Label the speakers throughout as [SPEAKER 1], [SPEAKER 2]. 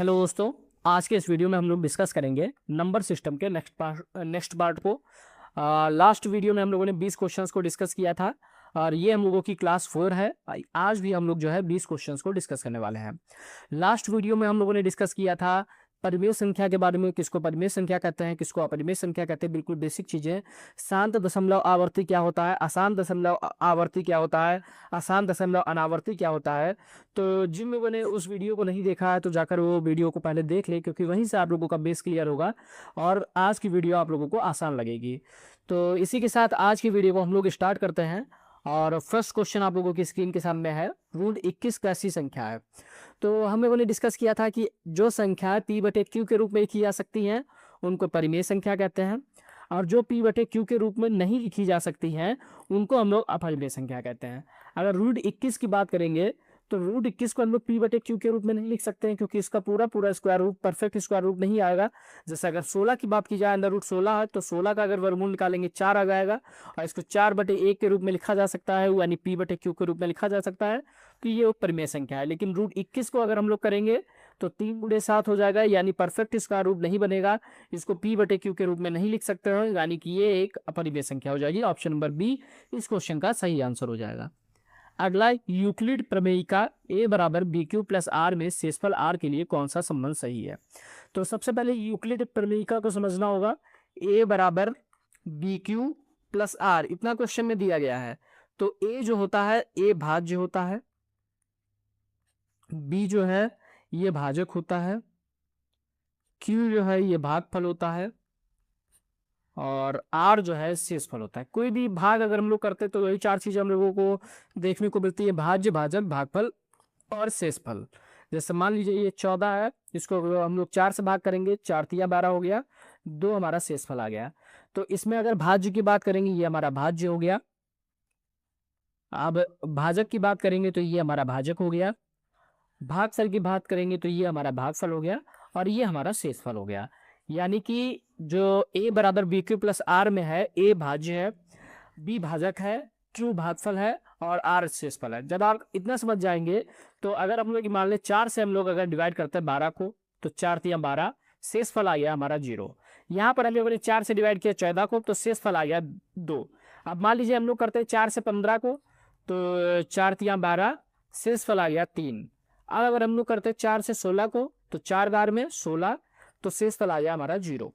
[SPEAKER 1] Hello दोस्तों, आज के इस वीडियो में हम लोग डिस्कस करेंगे नंबर सिस्टम के नेक्स्ट पार्ट को। लास्ट वीडियो में हम लोगों ने 20 क्वेश्चंस को डिस्कस किया था और ये हम लोगों की क्लास 4 है। आज भी हम लोग जो है 20 क्वेश्चंस को डिस्कस करने वाले हैं। लास्ट वीडियो में हम लोगों ने डिस्कस किया था परिमेय संख्या के बारे में, किसको परिमेय संख्या कहते हैं, किसको अपरिमेय संख्या कहते हैं, बिल्कुल बेसिक चीजें। शांत दशमलव आवर्ती क्या होता है, अशांत दशमलव आवर्ती क्या होता है, अशांत दशमलव अनावर्ती क्या होता है। तो जिन लोगों ने उस वीडियो को नहीं देखा है तो जाकर वो वीडियो को पहले देख ले, क्योंकि वहीं से आप लोगों का बेस क्लियर होगा और आज की वीडियो आप लोगों को आसान लगेगी। तो इसी के साथ आज की वीडियो को हम लोग स्टार्ट करते हैं। और फर्स्ट क्वेश्चन आप लोगों की स्क्रीन के सामने है, रूट 21 कैसी संख्या है। तो हम लोगों ने डिस्कस किया था कि जो संख्याएं पी बटे क्यू के रूप में लिखी जा सकती हैं उनको परिमेय संख्या कहते हैं, और जो पी बटे क्यू के रूप में नहीं लिखी जा सकती हैं उनको हम लोग अपरिमेय संख्या कहते हैं। अगर रूट 21 की बात करेंगे तो रूट 21 को हम लोग पी बटे क्यू के रूप में नहीं लिख सकते हैं, क्योंकि इसका पूरा पूरा square root perfect square root नहीं आएगा। जैसे अगर 16 की बात की जाए, अंदर रूट 16 है तो 16 का अगर वर्गमूल निकालेंगे 4 आ जाएगा, और इसको 4/1 के रूप में लिखा जा सकता है, यानी पी बटे क्यू के रूप में लिखा जा सकता है। तो ये परिमेय संख्या है। लेकिन रूट 21 को अगर हम लोग करेंगे तो 3/7 हो जाएगा, यानी परफेक्ट स्क्वायर रूट नहीं बनेगा। इसको पी बटे क्यू के रूप में नहीं लिख सकते हैं, यानी कि ये एक अपरिमेय संख्या हो जाएगी। ऑप्शन नंबर बी इस क्वेश्चन का सही आंसर हो जाएगा। अगला, यूक्लिड प्रमेयिका a बराबर बी क्यू प्लस आर में शेषफल r के लिए कौन सा संबंध सही है। तो सबसे पहले यूक्लिड प्रमेयिका को समझना होगा। a बराबर बी क्यू प्लस आर इतना क्वेश्चन में दिया गया है। तो a जो होता है a भाज्य होता है, b जो है ये भाजक होता है, q जो है ये भागफल होता है, और आर जो है शेषफल होता है। कोई भी भाग अगर हम लोग करते हैं तो वही 4 चीजें हम लोगों को देखने को मिलती है, भाज्य, भाजक, भागफल और शेषफल। जैसे मान लीजिए ये 14 है, इसको हम लोग 4 से भाग करेंगे, 4 तिया 12 हो गया, 2 हमारा शेषफल आ गया। तो इसमें अगर भाज्य की बात करेंगे ये हमारा भाज्य हो गया। अब भाजक की बात करेंगे तो ये हमारा भाजक हो गया, भागफल की बात करेंगे तो ये हमारा भागफल हो गया, और ये हमारा शेषफल हो गया। यानी कि जो a बराबर बी क्यू प्लस आर में है, a भाज्य है, b भाजक है, q भागफल है और r शेषफल है। जब आप इतना समझ जाएंगे तो अगर हम लोग मान लें 4 से हम लोग अगर डिवाइड करते हैं 12 को, तो 4 तिया 12, शेषफल आ गया हमारा 0। यहाँ पर हम लोगों ने 4 से डिवाइड किया 14 को, तो शेषफल आ गया 2। अब मान लीजिए हम लोग करते हैं 4 से 15 को, तो 4 तिया 12, शेषफल आ गया 3। अब अगर हम लोग करते हैं 4 से 16 को, तो 4 बार में 16, तो शेषफल आ गया हमारा 0।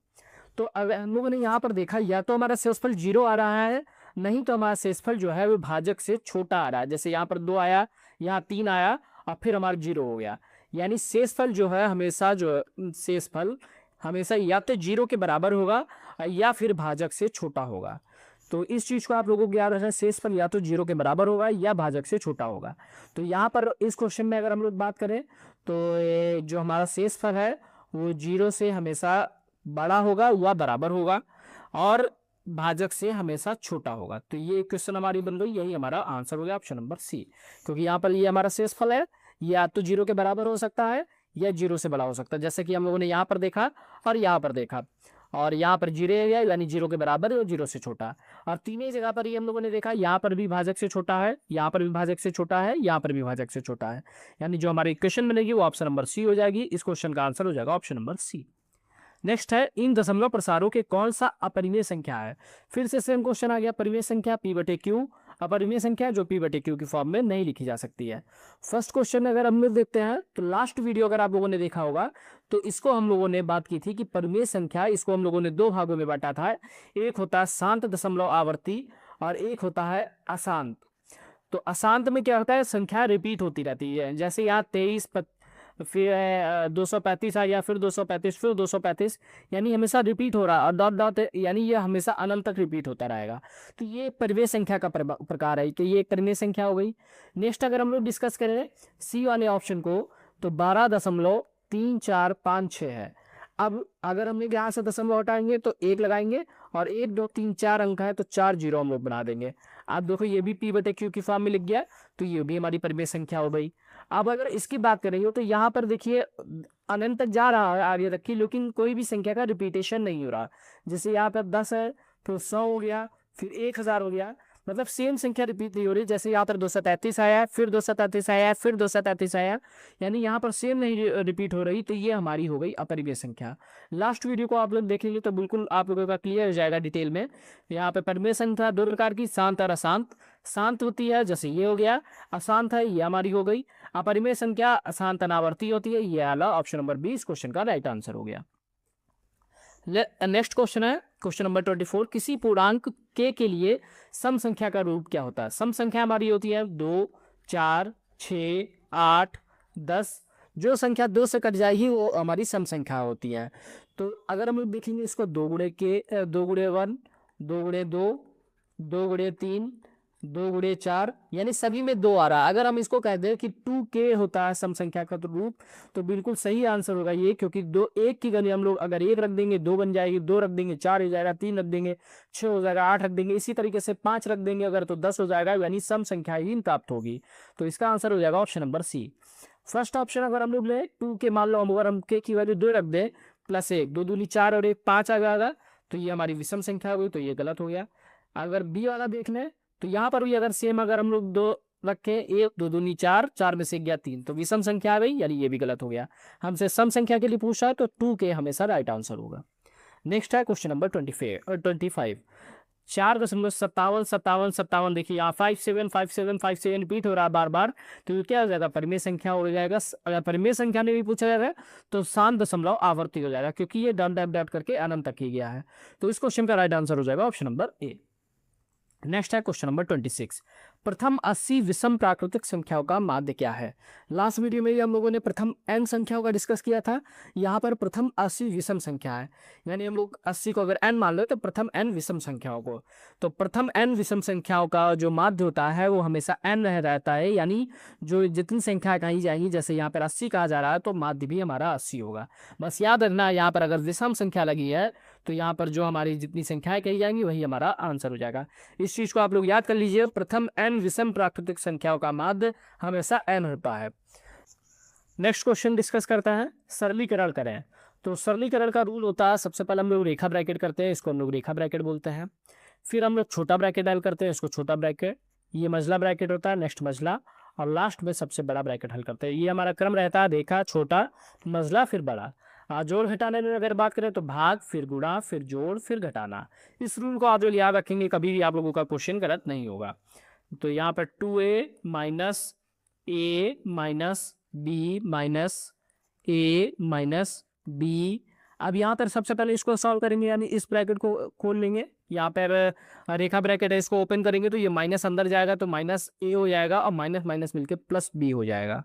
[SPEAKER 1] तो अगर हम लोगों ने यहाँ पर देखा, या तो हमारा शेषफल 0 आ रहा है, नहीं तो हमारा शेषफल जो है वो भाजक से छोटा आ रहा है। जैसे यहाँ पर 2 आया, यहाँ 3 आया और फिर हमारा 0 हो गया। यानी शेषफल जो है हमेशा शेषफल हमेशा या तो 0 के बराबर होगा या फिर भाजक से छोटा होगा। तो इस चीज को आप लोगों को याद रखना, शेषफल या तो 0 के बराबर होगा या भाजक से छोटा होगा। तो यहाँ पर इस क्वेश्चन में अगर हम लोग बात करें तो जो हमारा शेषफल है वो 0 से हमेशा बड़ा होगा या बराबर होगा, और भाजक से हमेशा छोटा होगा। तो ये क्वेश्चन हमारी बन गई, यही हमारा आंसर हो गया ऑप्शन नंबर सी। क्योंकि यहाँ पर ये हमारा शेषफल है, या तो 0 के बराबर हो सकता है या 0 से बड़ा हो सकता है, जैसे कि हम लोगों ने यहाँ पर देखा और यहाँ पर देखा। और यहाँ पर 0 है, यानी 0 के बराबर और 0 से छोटा। और तीनों जगह पर ये हम लोगों ने देखा, यहाँ पर भी भाजक से छोटा है, यहाँ पर भी भाजक से छोटा है, यहाँ पर भी भाजक से छोटा है। यानी जो हमारी इक्वेशन बनेगी वो ऑप्शन नंबर सी हो जाएगी। इस क्वेश्चन का आंसर हो जाएगा ऑप्शन नंबर सी। नेक्स्ट है, इन दशमलव प्रसारों के कौन सा अपरिमेय संख्या है। फिर से सेम क्वेश्चन आ गया, परिमेय संख्या पी बटे क्यू, अपरिमेय संख्या जो पी बटे क्यू की फॉर्म में नहीं लिखी जा सकती है। फर्स्ट क्वेश्चन अगर हम लोग देखते हैं तो लास्ट वीडियो अगर आप लोगों ने देखा होगा तो इसको हम लोगों ने बात की थी कि परिमेय संख्या, इसको हम लोगों ने 2 भागों में बांटा था। एक होता है शांत दशमलव आवर्ती और एक होता है अशांत। तो अशांत में क्या होता है, संख्या रिपीट होती रहती है। जैसे यहाँ 23, फिर 235 आ गया, फिर 235, फिर 235, यानी हमेशा रिपीट हो रहा है, और डॉट डॉट, यानी ये हमेशा अनंत तक रिपीट होता रहेगा। तो ये परिमेय संख्या का प्रकार है। तो ये एक परिमेय संख्या हो गई। नेक्स्ट अगर हम लोग डिस्कस करें सी वाले ऑप्शन को, तो 12.3456 है। अब अगर हम लोग यहाँ से दशमलव हटाएंगे तो 1 लगाएंगे, और 1 2 3 4 अंक है तो 4 0 हम लोग बना देंगे। आप देखो ये भी पी बटे क्यू की फॉर्म में लिख गया, तो ये भी हमारी परिमेय संख्या हो गई। अब अगर इसकी बात करेंगे तो यहाँ पर देखिए अनंत तक जा रहा है आगे तक की, लेकिन कोई भी संख्या का रिपीटेशन नहीं हो रहा। जैसे यहाँ पर 10 है, फिर 100 हो गया, फिर 1000 हो गया। मतलब सेम संख्या रिपीट नहीं हो रही। जैसे यहाँ पर 233 आया है, फिर 233 आया है, फिर 233 आया, यानी यहाँ पर सेम नहीं रिपीट हो रही, तो ये हमारी हो गई अपरिमेय संख्या। लास्ट वीडियो को आप लोग देखेंगे तो बिल्कुल आप लोगों का क्लियर हो जाएगा डिटेल में। यहाँ पे परिमेय संख्या दो प्रकार की, शांत और अशांत। शांत होती है जैसे ये हो गया, अशांत है ये हमारी हो गई अपरिमेय संख्या। अशांत अनावर्ती होती है, ये वाला ऑप्शन नंबर 20 क्वेश्चन का राइट आंसर हो गया। नेक्स्ट क्वेश्चन है क्वेश्चन नंबर 24। किसी पूर्णांक के लिए सम संख्या का रूप क्या होता है? सम संख्या हमारी होती है 2, 4, 6, 8, 10। जो संख्या 2 से कट जाएगी वो हमारी सम संख्या होती है। तो अगर हम लोग देखेंगे इसको 2 गुणे 1, 2 गुणे 2, 2 गुणे 3, 2 गुणे 4, यानी सभी में 2 आ रहा है। अगर हम इसको कह दें कि 2k होता है सम संख्या का तो रूप, तो बिल्कुल सही आंसर होगा ये, क्योंकि दो एक की गली हम लोग अगर 1 रख देंगे 2 बन जाएगी, 2 रख देंगे 4 हो जाएगा, 3 रख देंगे 6 हो जाएगा, 8 रख देंगे, इसी तरीके से 5 रख देंगे अगर तो 10 हो जाएगा, यानी सम संख्या ही प्राप्त होगी। तो इसका आंसर हो जाएगा option number C. First option अगर हम लोग ले 2k, मान लो अगर हम k की वैल्यू 2 रख दे प्लस 1, 2 दूनी 4 और 1 5 आ जाएगा, तो ये हमारी विषम संख्या हो गई, तो ये गलत हो गया। अगर बी वाला देख लें तो यहाँ पर भी अगर सेम अगर हम लोग 2 रखे, 1 2 दूनी 4, 4 में से गया 3, तो विषम संख्या आ गई, यानी ये भी गलत हो गया। हमसे सम संख्या के लिए पूछा है तो 2k हमेशा राइट आंसर होगा। नेक्स्ट है क्वेश्चन नंबर 25। 4.57 देखिए यहाँ 57 रिपीट हो रहा है बार बार, तो ये क्या हो जाएगा? परिमेय संख्या हो जाएगा। अगर परिमेय संख्या में भी पूछा जाएगा तो शांत दशमलव आवर्ती हो जाएगा, क्योंकि ये डॉट डॉट डॉट करके अनंत तक ही गया है। तो इस क्वेश्चन का राइट आंसर हो जाएगा ऑप्शन नंबर ए। नेक्स्ट है क्वेश्चन नंबर 26। प्रथम 80 विषम प्राकृतिक संख्याओं का माध्य क्या है? लास्ट वीडियो में हम लोगों ने प्रथम n संख्याओं का डिस्कस किया था। यहाँ पर प्रथम 80 विषम संख्या है, यानी हम लोग 80 को अगर n मान लो तो प्रथम n विषम संख्याओं को, तो प्रथम n विषम संख्याओं का जो माध्य होता है वो हमेशा n रहता है, यानी जो जितनी संख्या कही जाएंगी, जैसे यहाँ पर 80 कहा जा रहा है तो माध्य भी हमारा 80 होगा। बस याद रखना यहाँ पर अगर विषम संख्या लगी है तो यहाँ पर जो हमारी जितनी संख्याएं कही जाएंगी वही हमारा आंसर हो जाएगा। इस चीज को आप लोग याद कर लीजिए, प्रथम n विषम प्राकृतिक संख्याओं का माध्य हमेशा n होता है। नेक्स्ट क्वेश्चन डिस्कस करता है, सरलीकरण करें। तो सरलीकरण का रूल होता है, सबसे पहले हम लोग रेखा ब्रैकेट करते हैं, इसको हम लोग रेखा ब्रैकेट बोलते हैं। फिर हम लोग छोटा ब्रैकेट डायल करते हैं, इसको छोटा ब्रैकेट, ये मझला ब्रैकेट होता है, नेक्स्ट मझला, और लास्ट में सबसे बड़ा ब्रैकेट हल करते हैं। ये हमारा क्रम रहता है, रेखा, छोटा, मझला, फिर बड़ा। जोड़ घटाने में अगर बात करें तो भाग, फिर गुणा, फिर जोड़, फिर घटाना। इस रूल को आप लोग याद रखेंगे, कभी भी आप लोगों का क्वेश्चन गलत नहीं होगा। तो यहाँ पर 2a minus a minus b minus a minus b। अब यहाँ पर सबसे पहले इसको सॉल्व करेंगे, यानी इस ब्रैकेट को खोल लेंगे। यहाँ पर रेखा ब्रैकेट है, इसको ओपन करेंगे तो ये माइनस अंदर जाएगा तो माइनस a हो जाएगा, और माइनस माइनस मिलके प्लस b हो जाएगा।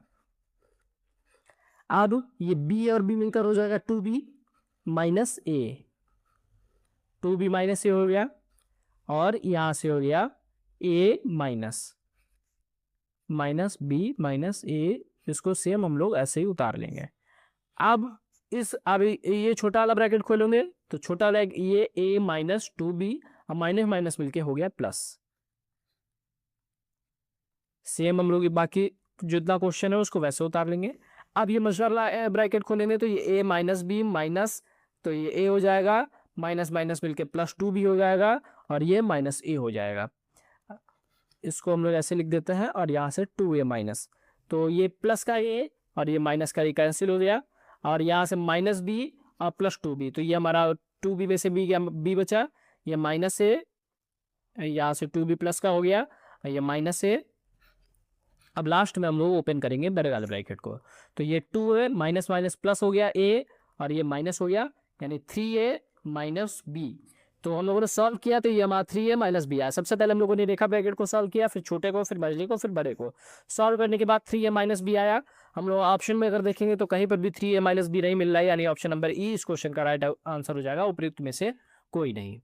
[SPEAKER 1] अब ये b और b मिलकर हो जाएगा 2b minus a, 2b minus a हो गया, और यहाँ से हो गया a minus b minus a। इसको सेम हम लोग ऐसे ही उतार लेंगे। अब ये छोटा वाला ब्रैकेट खोलेंगे तो छोटा वाला ये a माइनस 2b और माइनस माइनस मिलके हो गया प्लस। सेम हम लोग बाकी जितना क्वेश्चन है उसको वैसे उतार लेंगे। अब ये मसला ब्रैकेट खोलेंगे तो ये a माइनस b माइनस, तो ये a हो जाएगा, माइनस माइनस मिलके प्लस 2b हो जाएगा, और ये माइनस a हो जाएगा। इसको हम लोग ऐसे लिख देते हैं, और यहाँ से 2a माइनस, तो ये प्लस का a और ये माइनस का ये कैंसिल हो गया, और यहाँ से माइनस b और प्लस 2b, तो ये हमारा 2b में से b बचा, ये माइनस a, यहाँ से 2b प्लस का हो गया, ये माइनस a। अब लास्ट में हम लोग ओपन करेंगे बड़े वाले ब्रैकेट को, तो ये 2a माइनस माइनस प्लस हो गया a, और ये माइनस हो गया, यानी 3a माइनस b। तो हम लोगों ने सॉल्व किया तो ये हमारा 3a माइनस b आया। सबसे पहले हम लोगों ने रेखा ब्रैकेट को सॉल्व किया, फिर छोटे को, फिर मझले को, फिर बड़े को। सॉल्व करने के बाद 3a माइनस b आया। हम लोग ऑप्शन में अगर देखेंगे तो कहीं पर भी 3a माइनस b नहीं मिल रहा है, यानी ऑप्शन नंबर ई इस क्वेश्चन का राइट आंसर हो जाएगा, उपयुक्त में से कोई नहीं।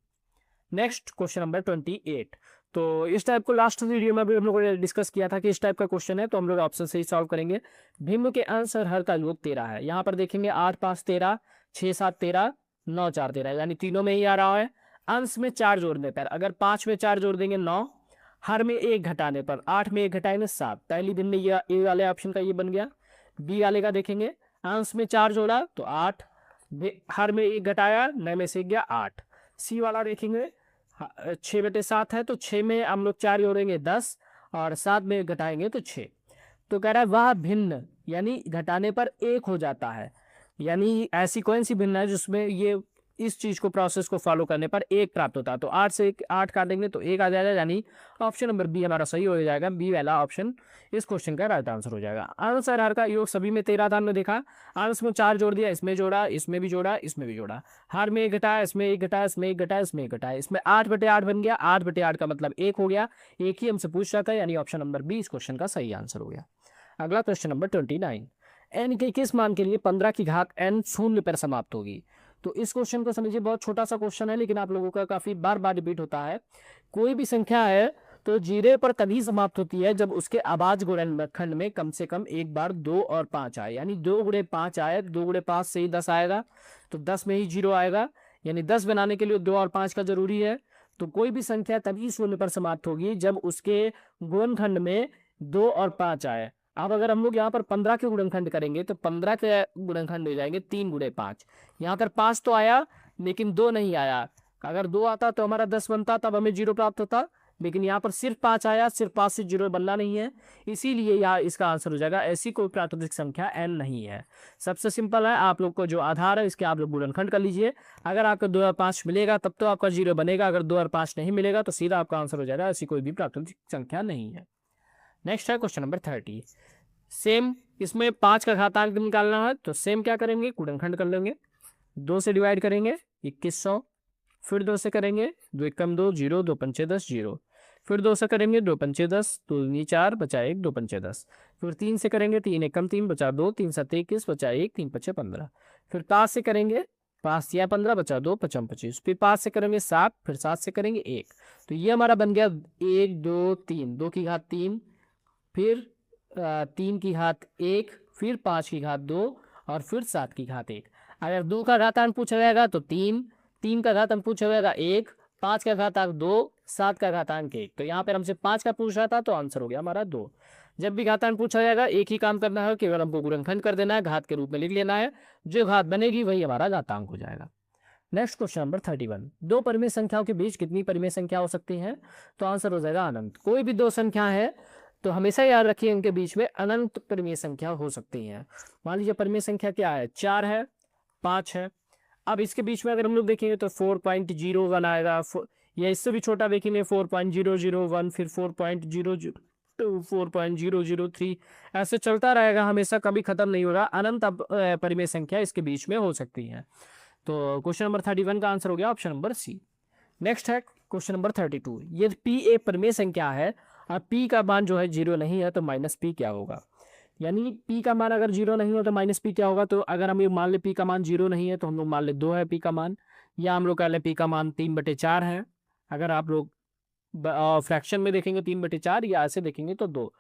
[SPEAKER 1] Next question number 28। तो इस टाइप को लास्ट वीडियो में भी हम लोगों ने डिस्कस किया था कि इस टाइप का क्वेश्चन है तो हम लोग ऑप्शन से ही सॉल्व करेंगे। भिन्न के अंश और हर का योग 13 है। यहाँ पर देखेंगे 8 5 13, 6 7 13, 9 4 13, यानी तीनों में ही आ रहा है। अंश में 4 जोड़ने पर, अगर 5 में 4 जोड़ देंगे 9, हर में 1 घटाने पर, 8 में 1 घटाएंगे 7। पहली दिन में ये ए वाले ऑप्शन का ये बन गया। बी वाले का देखेंगे, अंश में 4 जोड़ा तो 8, हर में 1 घटाया, 9 में से गया 8। सी वाला देखेंगे, 6/7 है, तो 6 में हम लोग 4 जोड़ेंगे 10 और 7 में घटाएंगे तो 6। तो कह रहा है वह भिन्न, यानी घटाने पर 1 हो जाता है। यानी ऐसी कौन सी भिन्न है जिसमें ये इस चीज को प्रोसेस को फॉलो करने पर 1 प्राप्त होता है। तो 8 से 8 काटेंगे तो 1 आ जाएगा, यानी ऑप्शन नंबर बी हमारा सही हो जाएगा। बी वाला ऑप्शन इस क्वेश्चन का राइट आंसर हो जाएगा। अंश और हर का योग सभी में 13 था, हमने देखा। अंश में 4 जोड़ दिया, इसमें जोड़ा, इसमें भी जोड़ा, इसमें भी जोड़ा। हर में 1 घटाया, इसमें 1 घटाया, इसमें 1 घटाया, इसमें 1 घटाया, इसमें 8/8 बन गया। 8/8 का मतलब 1 हो गया। एक ही हमसे पूछ रहा था, यानी ऑप्शन नंबर बी इस क्वेश्चन का सही आंसर हो गया। अगला क्वेश्चन नंबर 29, एन के किस मान के लिए 15 की घात एन शून्य पर समाप्त होगी। तो इस क्वेश्चन को समझिए, बहुत छोटा सा क्वेश्चन है, लेकिन आप लोगों का काफी बार बार रिपीट होता है। कोई भी संख्या है तो जीरो पर तभी समाप्त होती है जब उसके अभाज्य गुणनखंड में कम से कम एक बार 2 और 5 आए, यानी 2 गुणे 5 आए, 2 गुणे 5 से ही 10 आएगा, तो 10 में ही 0 आएगा, यानी 10 बनाने के लिए 2 और 5 का जरूरी है। तो कोई भी संख्या तभी शून्य पर समाप्त होगी जब उसके गुणनखंड में 2 और 5 आए। अब अगर हम लोग यहाँ पर 15 के गुणनखंड करेंगे तो 15 के गुणनखंड हो जाएंगे 3 गुणे 5। यहाँ पर 5 तो आया लेकिन 2 नहीं आया। अगर 2 आता तो हमारा 10 बनता, तब हमें 0 प्राप्त होता, लेकिन यहाँ पर सिर्फ 5 आया, सिर्फ 5 से 0 बनना नहीं है, इसीलिए यहाँ इसका आंसर हो जाएगा ऐसी कोई प्राकृतिक संख्या n नहीं है। सबसे सिंपल है, आप लोग को जो आधार है इसके आप लोग गुणनखंड कर लीजिए। अगर आपको 2 और 5 मिलेगा तब तो आपका 0 बनेगा, अगर 2 और 5 नहीं मिलेगा तो सीधा आपका आंसर हो जाएगा ऐसी कोई भी प्राकृतिक संख्या नहीं है। नेक्स्ट है क्वेश्चन नंबर 30। सेम इसमें 5 का घातांक निकालना है, तो सेम क्या करेंगे, गुणनखंड कर लेंगे। 2 से डिवाइड करेंगे 2100, फिर 2 से करेंगे, 2 एकम 2, 0, 2 पंचे 10, 0, फिर 2 से करेंगे, 2 पंचे 10, 2 दूनी 4, बचा 1, 2 पंचे 10, फिर 3 से करेंगे, 3 एकम 3, बचा 2, 3 7 21, बचा 1, 3 पचे 15, फिर 5 से करेंगे, 5 या 15, बचा 2, 5 25, फिर 5 से करेंगे 7, फिर 7 से करेंगे 1, तो ये हमारा बन गया 1 2 3, 2 की घात 3, फिर 3 की घात 1, फिर 5 की घात 2 और फिर 7 की घात 1। अगर 2 का घातांक पूछा जाएगा तो 3, 3 का घातांक पूछा जाएगा 1, 5 का घातांक 2, 7 का घातांक 1। तो यहाँ पर हमसे 5 का पूछ रहा था तो आंसर हो गया हमारा 2। जब भी घातांक पूछा जाएगा एक ही काम करना है, केवल हमको गुणनखंड कर देना है, घात के रूप में लिख लेना है, जो घात बनेगी वही हमारा घातांक हो जाएगा। नेक्स्ट क्वेश्चन नंबर 31, दो परिमेय संख्याओं के बीच कितनी परिमेय संख्या हो सकती है। तो आंसर हो जाएगा अनंत। कोई भी दो संख्या है तो हमेशा याद रखिए इनके बीच में अनंत परिमेय संख्या हो सकती है। मान लीजिए परिमेय संख्या क्या है, 4 है, 5 है। अब इसके बीच में अगर हम लोग देखेंगे तो 4.01 आएगा, या इससे भी छोटा देखेंगे 4.001, फिर 4.002, 4.003, ऐसे चलता रहेगा हमेशा, कभी खत्म नहीं होगा। अनंत परिमेय संख्या इसके बीच में हो सकती है। तो क्वेश्चन नंबर 31 का आंसर हो गया ऑप्शन नंबर सी। नेक्स्ट है क्वेश्चन नंबर 32, ये p एक परिमेय संख्या है और p का मान जो है 0 नहीं है तो माइनस p क्या होगा। यानी p का मान अगर 0 नहीं हो तो माइनस p क्या होगा। तो अगर हम मान ले p का मान 0 नहीं है तो हम लोग मान ले 2 है p का मान, या हम लोग कह ले p का मान 3/4 है। अगर आप लोग फ्रैक्शन में देखेंगे 3/4, या ऐसे देखेंगे तो 2।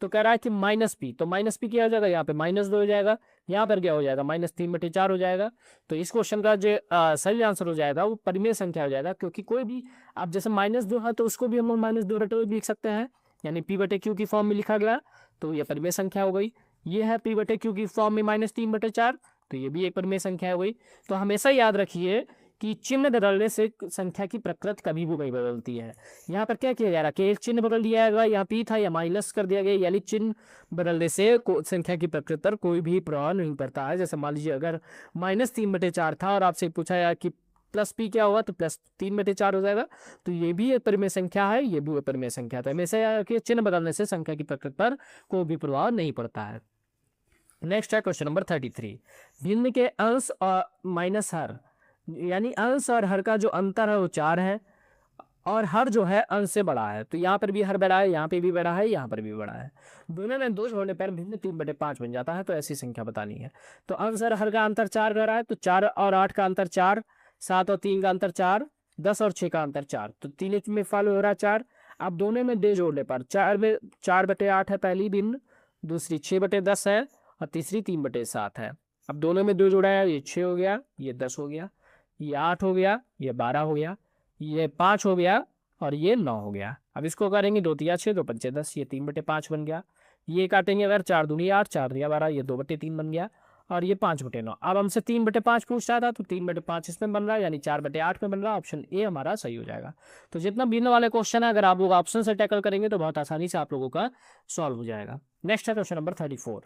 [SPEAKER 1] तो कह रहा है कि माइनस पी, तो माइनस पी क्या हो जाएगा, यहाँ पे -2 हो जाएगा, यहाँ पर क्या हो जाएगा -3/4 हो जाएगा। तो इस क्वेश्चन का जो सही आंसर हो जाएगा वो परिमेय संख्या हो जाएगा, क्योंकि कोई भी आप जैसे -2 है तो उसको भी हम लोग -2/2 लिख सकते हैं, यानी p/q की फॉर्म में लिखा गया, तो ये परिमेय संख्या हो गई। ये है p/q की फॉर्म में -3/4, तो ये भी एक परिमेय संख्या हो गई। तो हमेशा याद रखिए कि चिन्ह बदलने से संख्या की प्रकृति कभी भी नहीं बदलती है। यहाँ पर क्या किया जा रहा है कि एक चिन्ह बदल दिया गया, यहाँ p था या माइनस कर दिया गया, यानी चिन्ह बदलने से संख्या की प्रकृति पर कोई भी प्रभाव नहीं पड़ता है। जैसे मान लीजिए अगर -3/4 था और आपसे पूछा गया कि प्लस p क्या होगा, तो +3/4 हो जाएगा। तो ये भी एक परिमेय संख्या है, ये भी एक परिमेय संख्या था। हमेशा चिन्ह बदलने से संख्या की प्रकृति पर कोई भी प्रभाव नहीं पड़ता है। नेक्स्ट है क्वेश्चन नंबर 33, भिन्न के अंश और माइनस हर, यानी अंश और हर का जो अंतर है वो 4 है, और हर जो है अंश से बड़ा है। तो यहाँ पर भी हर बड़ा है, यहाँ पे भी बड़ा है, यहाँ पर भी बड़ा है। दोनों में 2 जोड़ने पर भिन्न 3/5 बन जाता है। तो ऐसी संख्या बतानी है। तो अंश और हर का अंतर 4 रह रहा है, तो 4 और 8 का अंतर 4, 7 और 3 का अंतर 4, 10 और 6 का अंतर 4, तो 3 में फॉलो हो रहा है 4। अब दोनों में 2 जोड़ने पर 4/8 है पहली भिन्न, दूसरी 6/10 है, और तीसरी 3/7 है। अब दोनों में 2 जोड़ा है, ये 6 हो गया, ये 10 हो गया, ये 8 हो गया, ये 12 हो गया, ये 5 हो गया, और ये 9 हो गया। अब इसको करेंगे 2 तिया 6, 2 पंचे 10, ये 3/5 बन गया। ये काटेंगे अगर 4 दूनी 8, 4 दिया 12, ये 2/3 बन गया। और ये 5/9। अब हमसे 3/5 पूछ रहा था, तो 3/5 इसमें बन रहा है, यानी 4/8 में बन रहा है। ऑप्शन ए हमारा सही हो जाएगा। तो जितना बीने वाले क्वेश्चन है, अगर आप लोग ऑप्शन से टैकल करेंगे तो बहुत आसानी से आप लोगों का सॉल्व हो जाएगा। नेक्स्ट है क्वेश्चन नंबर 34।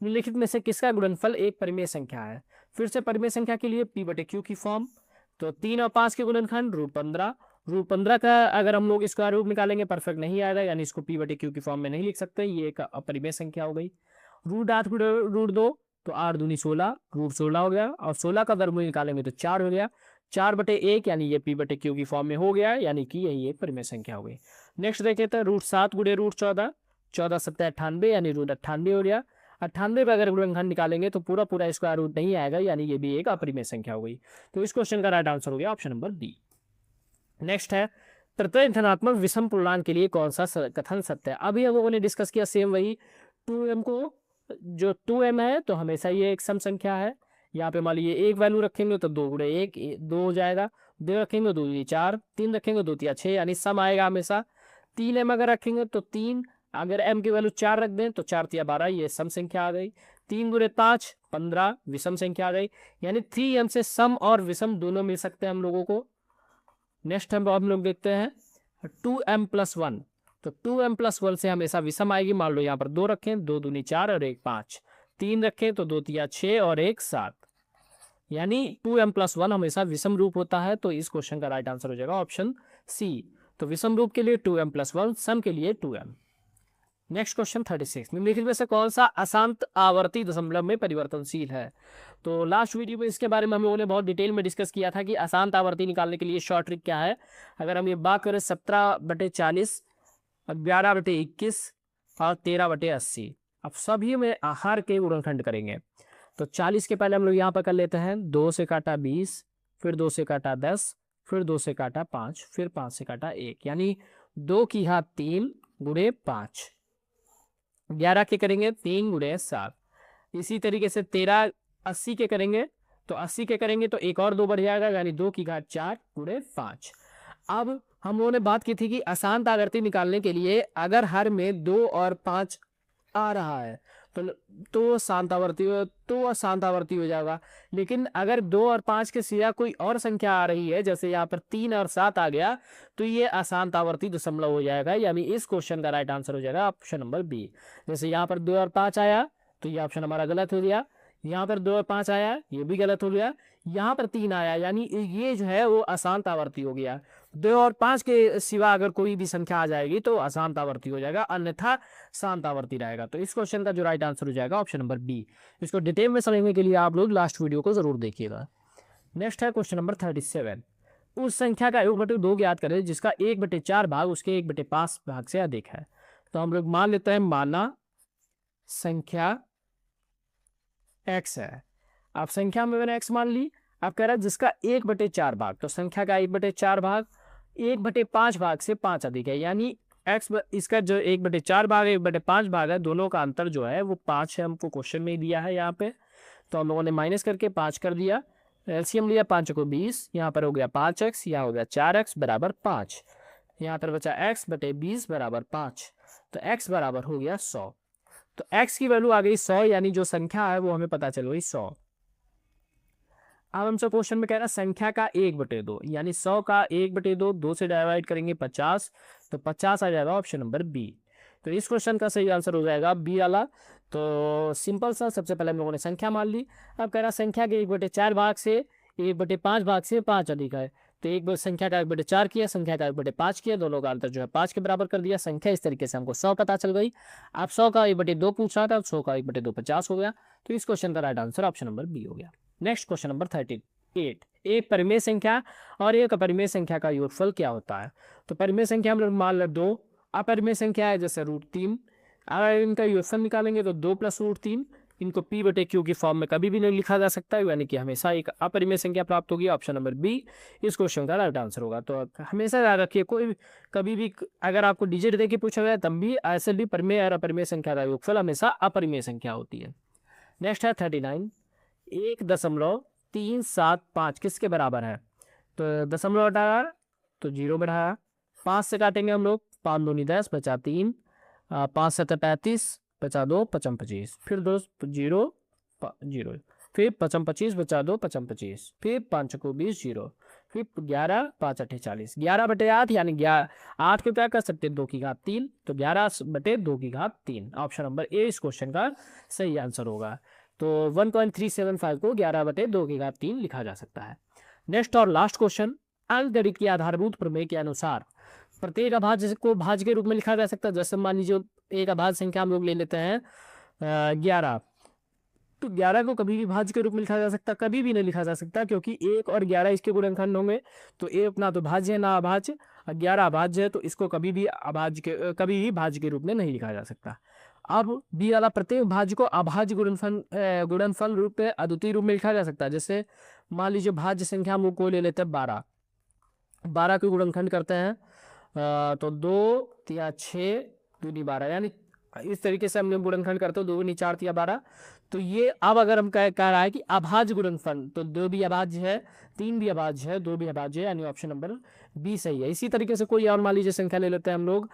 [SPEAKER 1] निम्नलिखित में से किसका गुणनफल एक परिमेय संख्या है? फिर से परिमेय संख्या के लिए p/q की फॉर्म। तो 3 और 5 के गुणनखंड √15। √15 का अगर हम लोग स्क्वायर रूट निकालेंगे परफेक्ट नहीं आएगा, यानी इसको p/q की फॉर्म में नहीं लिख सकते, ये एक अपरिमेय संख्या हो गई। √8 √2, तो 8 दूनी 16, √16 हो गया। और 16 का वर्गमूल निकालेंगे तो 4 हो गया। 4/1 यानी ये p/q की फॉर्म में हो गया, यानी कि यही एक परिमेय संख्या हो गई। नेक्स्ट देख लेते हैं √7 × √14, 14 7 98, यानी √98 हो गया। 98 का अगर गुणनखंड निकालेंगे तो पूरा पूरा स्क्वायर रूट नहीं आएगा, यानी ये भी एक अपरिमेय संख्या हो गई। तो इस क्वेश्चन का राइट आंसर हो गया ऑप्शन नंबर डी। नेक्स्ट है तृतीय धनात्मक विषम पूर्णांक के लिए कौन सा कथन सत्य है? अभी हम लोगों ने डिस्कस किया सेम वही। 2m को, जो 2m है तो हमेशा ये एक सम संख्या है। यहाँ पे मान लीजिए एक वैल्यू रखेंगे तो 2 × 1 2 हो जाएगा, 2 रखेंगे 2 × 4, 3 रखेंगे 2 × 6, यानी सम आएगा हमेशा। 3m अगर रखेंगे तो 3, अगर m की वैल्यू 4 रख दें तो 4 × 12, ये सम संख्या आ गई। 3 × 5 15, विषम संख्या आ गई। यानी 3m से सम और विषम दोनों मिल सकते हैं हम लोगों को। नेक्स्ट हम लोग देखते हैं 2m+1। तो 2m+1 से हमेशा विषम आएगी। मान लो यहाँ पर 2 रखें, 2 दूनी 4 और 1 5। 3 रखें तो 2 × 6 और 1 7, यानी 2m+1 हमेशा विषम रूप होता है। तो इस क्वेश्चन का राइट आंसर हो जाएगा ऑप्शन सी। तो विषम रूप के लिए 2m+1, सम के लिए 2m। Next question 36। निम्नलिखित में से कौन सा अशांत आवर्ती दशमलव में परिवर्तनशील है? तो लास्ट वीडियो में इसके बारे में हम लोगों ने बहुत डिटेल में डिस्कस किया था कि अशांत आवर्ती निकालने के लिए शॉर्ट ट्रिक क्या है। अगर हम ये बात करें 17/40, 11/21 और 13/80, अब सभी में हर के गुणनखंड करेंगे। तो 40 के पहले हम लोग यहाँ पर कर लेते हैं 2 से काटा 20, फिर 2 से काटा 10, फिर 2 से काटा 5, फिर 5 से काटा 1, यानी 2 की घात 3 × 5। 11 के करेंगे 3 × 7। इसी तरीके से 13 80 के करेंगे, तो 80 के करेंगे तो एक और 2 बढ़ जाएगा, यानी 2 की घात 4 × 5। अब हम लोगों ने बात की थी कि अशांत आवर्ती निकालने के लिए अगर हर में 2 और 5 आ रहा है तो शांत आवर्ती हो जाएगा। लेकिन अगर 2 और 5 के सिवा कोई और संख्या आ रही है, जैसे यहाँ पर 3 और 7 आ गया, तो ये अशांत आवर्ती दशमलव हो जाएगा, यानी इस क्वेश्चन का राइट आंसर हो जाएगा ऑप्शन नंबर बी। जैसे यहाँ पर 2 और 5 आया तो ये ऑप्शन हमारा गलत हो गया। यहाँ पर 2 और 5 आया, ये भी गलत हो गया। यहाँ पर 3 आया, यानी ये जो है वो अशांत आवर्ती हो गया। 2 और 5 के सिवा अगर कोई भी संख्या आ जाएगी तो अशांत आवर्ती हो जाएगा, अन्यथा शांत आवर्ती रहेगा। तो इस क्वेश्चन का जो राइट आंसर हो जाएगा ऑप्शन नंबर बी। इसको डिटेल में समझने के लिए आप लोग लास्ट वीडियो को जरूर देखिएगा। नेक्स्ट है क्वेश्चन नंबर 37। उस संख्या का 1/2 ज्ञात करें जिसका 1/4 भाग उसके 1/5 भाग से अधिक है। तो हम लोग मान लेते हैं, माना संख्या x है। अब संख्या में मैंने x मान ली। अब कह रहा है जिसका 1/4 भाग, तो संख्या का 1/4 भाग 1/5 भाग से 5 अधिक है, यानी x इसका जो 1/4 भाग है 1/5 भाग है, दोनों का अंतर जो है वो 5 है। हमको क्वेश्चन में दिया है यहाँ पे, तो हम लोगों ने माइनस करके 5 कर दिया। एलसीएम लिया 5 को 20, यहाँ पर हो गया 5x, यहाँ हो गया 4x बराबर 5। यहाँ पर बचा x/20 बराबर 5, तो x बराबर हो गया 100। तो x की वैल्यू आ गई 100, यानी जो संख्या है वो हमें पता चल गई 100। अब हमसे क्वेश्चन में कह रहा है संख्या का 1/2, यानी 100 का 1/2, 2 से डिवाइड करेंगे 50, तो 50 आ जाएगा ऑप्शन नंबर बी। तो इस क्वेश्चन का सही आंसर हो जाएगा बी वाला। तो सिंपल सा, सबसे पहले हम लोगों ने संख्या मान ली। अब कह रहा संख्या के 1/4 भाग से 1/5 भाग से 5 अधिक है, तो एक संख्या का 1/4 किया, संख्या का 1/5 किया, दोनों का अंतर जो है 5 के बराबर कर दिया। संख्या इस तरीके से हमको 100 पता चल गई। अब 100 का 1/2 पूछा था, 100 का 1/2 50 हो गया। तो इस क्वेश्चन का right answer option number B हो गया। Next question number 38। एक परिमेय संख्या और एक अपरिमेय संख्या का योगफल क्या होता है? तो परिमेय संख्या हम लोग मान लें 2, अपरिमेय संख्या है जैसे √3। अगर इनका योगफल निकालेंगे तो 2 + √3, इनको p/q की फॉर्म में कभी भी नहीं लिखा जा सकता है, यानी कि हमेशा एक अपरिमेय संख्या प्राप्त होगी। ऑप्शन नंबर बी इस क्वेश्चन का राइट आंसर होगा। तो हमेशा याद रखिए, कोई कभी भी अगर आपको डिजिट देके पूछा गया तब भी ऐसे भी परिमेय और अपरिमेय संख्या का योगफल हमेशा अपरिमेय संख्या होती है। नेक्स्ट है 39। 1.375 किसके बराबर है? तो दशमलव हटाया तो 0 बढ़ाया, 5 से काटेंगे हम लोग, 5 दूनी 10 बचा 3, 5 7 35 बचा 2 55, फिर 2 0 जीरो, फिर 55 25 बचा 2 55 25, फिर 5 को 20 जीरो, फिर 11 5 8 40, 11/8 यानी 8 को क्या कर सकते हैं 2 की घात 3, तो 11/2 की घात 3। ऑप्शन नंबर ए इस क्वेश्चन का सही आंसर होगा। तो 1.375 को 11/2 की घात 3 लिखा जा सकता है। नेक्स्ट और लास्ट क्वेश्चन, अंकगणित की आधारभूत प्रमेय के अनुसार प्रत्येक अभाज्य को भाज्य के रूप में लिखा जा सकता है। जैसे मान लीजिए एक अभाज्य संख्या हम लोग ले लेते हैं 11, तो 11 को कभी भी भाज्य के रूप में लिखा जा सकता, कभी भी नहीं लिखा जा सकता, क्योंकि 1 और 11 इसके गुणनखंड होंगे। तो एक ना तो भाज्य है ना अभाज्य, 11 अभाज्य है, तो इसको कभी भी भाज्य के रूप में नहीं लिखा जा सकता। अब बी वाला, प्रत्येक भाज्य को अभाज्य गुणनफल रूप में अद्वितीय रूप में लिखा जा सकता है। जैसे मान लीजिए भाज्य संख्या हम लोग को ले लेते हैं 12, 12 के गुणनखंड करते हैं तो 2 या 6 दूनी 12, यानी इस तरीके से हम लोग गुणनखंड करते हो 2 दूनी 4 या 12। तो ये अब अगर हम कह रहा है कि अभाज्य गुणनफल, तो 2 भी अभाज्य है, 3 भी अभाज्य है, 2 भी अभाज्य है, यानी ऑप्शन नंबर बी सही है। इसी तरीके से कोई और मान लीजिए संख्या ले लेते हैं हम लोग,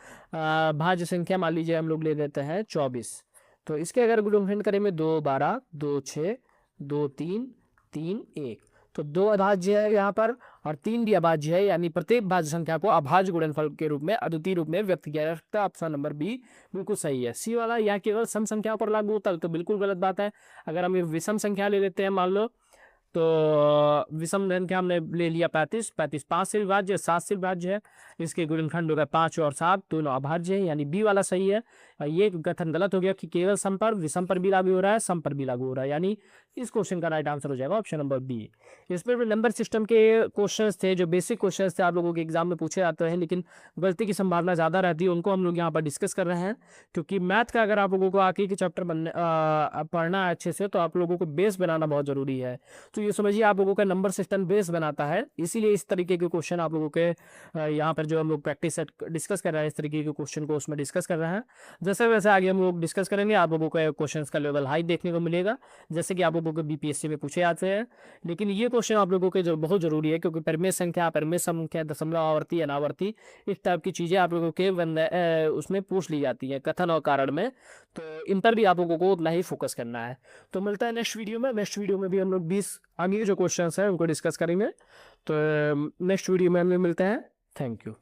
[SPEAKER 1] भाज्य संख्या मान लीजिए हम लोग ले लेते हैं 24, तो इसके अगर गुणनखंड करेंगे 2 12 2 6 2 3 3 1, तो 2 अभाज्य है यहाँ पर और 3 भी अभाज्य है, यानी प्रत्येक भाज्य संख्या को अभाज्य गुणनफल के रूप में अद्वितीय रूप में व्यक्त किया जा सकता है। ऑप्शन नंबर बी बिल्कुल सही है। सी वाला यह केवल सम संख्याओं पर लागू होता है, तो बिल्कुल गलत बात है। अगर हम ये विषम संख्या ले लेते हैं मान लो, तो विषम संख्या हमने ले लिया 35, 35 5 से विभाज्य, 7 से विभाज्य है, इसके गुणनखंड हो गए 5 और 7, दोनों अभाज्य है, यानी बी वाला सही है। ये कथन गलत हो गया कि केवल सम पर, विषम पर भी लागू हो रहा है, सम पर भी लागू हो रहा है, यानी इस क्वेश्चन का राइट आंसर हो जाएगा ऑप्शन नंबर बी। इसमें नंबर सिस्टम के क्वेश्चंस थे, जो बेसिक क्वेश्चंस थे, आप लोगों के एग्जाम में पूछे जाते हैं, लेकिन गलती की संभावना ज़्यादा रहती है, उनको हम लोग यहाँ पर डिस्कस कर रहे हैं। क्योंकि मैथ का अगर आप लोगों को आगे के चैप्टर पढ़ना है अच्छे से, तो आप लोगों को बेस बनाना बहुत ज़रूरी है। तो ये समझिए आप लोगों का नंबर सिस्टम बेस बनाता है, इसीलिए इस तरीके के क्वेश्चन आप लोगों के यहाँ पर जो हम लोग प्रैक्टिस सेट डिस्कस कर रहे हैं, इस तरीके के क्वेश्चन को उसमें डिस्कस कर रहे हैं। जैसे वैसे आगे हम लोग डिस्कस करेंगे, आप लोगों को क्वेश्चन का लेवल हाई देखने को मिलेगा, जैसे कि आप लोगों को बीपीएससी में पूछे जाते हैं। लेकिन ये क्वेश्चन आप लोगों के जो बहुत जरूरी है, क्योंकि परिमेय संख्या, परिमेय संख्या, दशमलव आवर्ती, अनावर्ती, इस टाइप की चीजें आप लोगों के उसमें पूछ ली जाती है कथन और कारण में, तो इन पर भी आप लोगों को उतना ही फोकस करना है। तो मिलता है नेक्स्ट वीडियो में। नेक्स्ट वीडियो में भी हम लोग 20 आगे जो क्वेश्चन है उनको डिस्कस करेंगे। तो नेक्स्ट वीडियो में हम लोग मिलते हैं। Thank you.